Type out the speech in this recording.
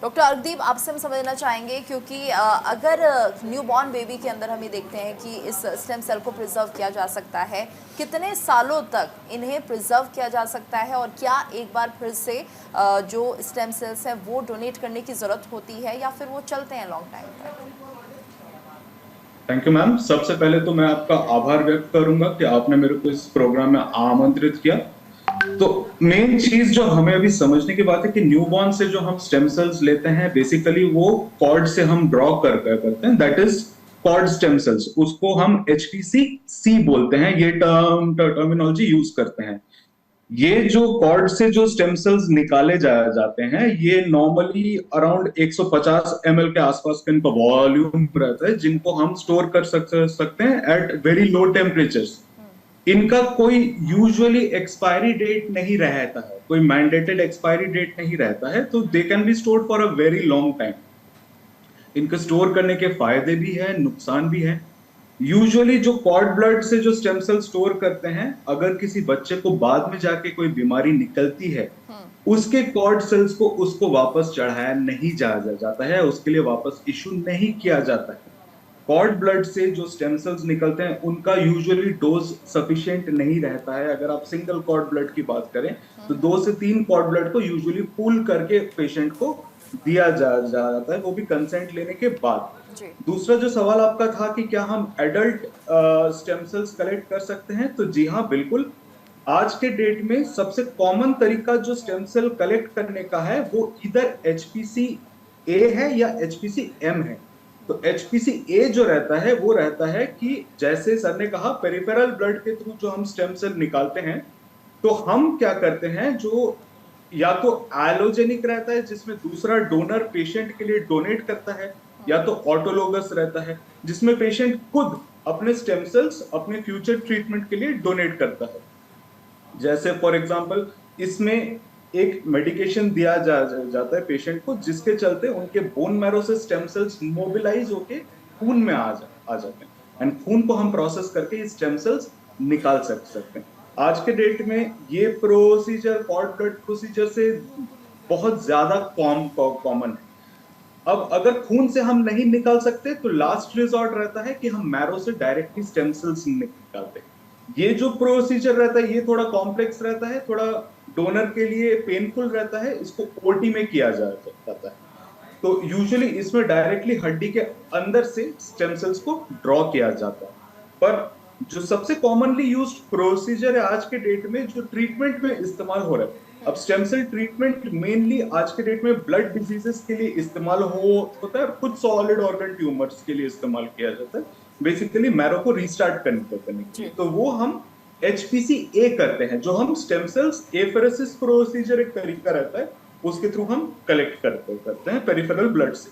Doctor अर्कदीप, आपसे हम समझना चाहेंगे क्योंकि अगर न्यूबॉर्न बेबी के अंदर हम ये देखते हैं कि इस स्टेम सेल को प्रिजर्व किया जा सकता है, कितने सालों तक इन्हें प्रिजर्व किया जा सकता है और क्या एक बार फिर से जो स्टेम सेल्स हैं वो डोनेट करने की ज़रूरत होती है या फिर वो चलते हैं लॉन्ग टाइम तक? Thank you ma'am. सबसे पहले तो मैं आपका आभार व्यक्त करूंगा कि आपने मेरे को इस प्रोग्राम में आमंत्रित किया। तो मेन चीज जो हमें अभी समझने की बात है कि न्यूबॉर्न से जो हम स्टेम सेल्स लेते हैं बेसिकली वो कॉर्ड से हम ड्रॉ करते हैं, that is cord stem cells. उसको हम एचपीसी सी बोलते हैं, ये टर्मिनोलॉजी यूज करते हैं। ये जो कॉर्ड से जो स्टेम सेल्स निकाले जाते हैं, ये नॉर्मली अराउंड 150 ml के आसपास का इनका वॉल्यूम रहता है, जिनको हम स्टोर कर सकते हैं एट वेरी लो टेम्परेचर्स। इनका कोई यूजुअली एक्सपायरी डेट नहीं रहता है, कोई मैंडेटेड एक्सपायरी डेट नहीं रहता है, तो they can be stored for a very long time. इनको स्टोर करने के फायदे भी है, नुकसान भी है। यूजुअली जो कॉर्ड ब्लड से जो स्टेम सेल स्टोर करते हैं, अगर किसी बच्चे को बाद में जाके कोई बीमारी निकलती है, उसके कॉर्ड सेल्स को उसको वापस चढ़ाया नहीं जाता है, उसके लिए वापस इशू नहीं किया जाता है। कॉर्ड ब्लड से जो स्टेम सेल्स निकलते हैं उनका यूजुअली डोज सफिशिएंट नहीं रहता है। अगर आप सिंगल कॉर्ड ब्लड की बात करें तो 2 से 3 कॉर्ड ब्लड को यूजुअली पूल करके पेशेंट को दिया जाता है, वो भी कंसेंट लेने के बाद। दूसरा जो सवाल आपका था कि क्या हम एडल्ट स्टेम सेल्स कलेक्ट कर सकते हैं, तो जी हाँ, बिल्कुल। आज के डेट में सबसे कॉमन तरीका जो स्टेम सेल कलेक्ट करने का है वो इधर एचपीसी ए है या एचपीसी एम है। तो एचपीसी ए जो रहता है वो रहता है कि जैसे सर ने कहा, पेरिफेरल ब्लड के थ्रू जो हम स्टेम सेल निकालते हैं, तो हम क्या करते हैं, जो या तो एलोजेनिक रहता है जिसमें दूसरा डोनर पेशेंट के लिए डोनेट करता है, या तो ऑटोलोगस रहता है जिसमें पेशेंट खुद अपने स्टेम सेल्स अपने फ्यूचर ट्रीटमेंट के लिए डोनेट करता है। जैसे फॉर एग्जांपल इसमें एक मेडिकेशन दिया जाता है पेशेंट को, जिसके चलते उनके बोन मैरो से स्टेम सेल्स मोबिलाइज होके खून में आ जाते हैं, एंड खून को हम प्रोसेस करके स्टेम सेल्स निकाल सकते हैं। आज के डेट में ये प्रोसीजर कॉर्ड ब्लड प्रोसीजर से बहुत ज्यादा कॉमन है। अब अगर खून से हम नहीं निकाल सकते तो लास्ट रिजॉर्ट रहता है कि हम मैरो से डायरेक्टली स्टेम सेल्स निकालते हैं। ये जो प्रोसीजर रहता है ये थोड़ा कॉम्प्लेक्स रहता है, थोड़ा डोनर के लिए पेनफुल रहता है, इसको ओटी में किया जाता है। तो यूजुअली इसमें डायरेक्टली हड्डी के अंदर से स्टेम सेल्स को ड्रॉ किया जाता है। पर जो सबसे कॉमनली यूज्ड प्रोसीजर है आज के डेट में, जो ट्रीटमेंट में इस्तेमाल हो रहा है, अब स्टेम सेल ट्रीटमेंट मेनली आज के डेट में ब्लड डिजीजेस के लिए इस्तेमाल होता है, और कुछ सॉलिड ऑर्गन ट्यूमर्स के लिए इस्तेमाल किया जाता है, बेसिकली मैरो को रीस्टार्ट करने के लिए। तो वो हम एचपीसी ए करते हैं, जो हम स्टेम सेल्स एफेरेसिस प्रोसीजर एक तरीका रहता है, उसके थ्रू हम कलेक्ट करते हैं पेरिफेरल ब्लड से।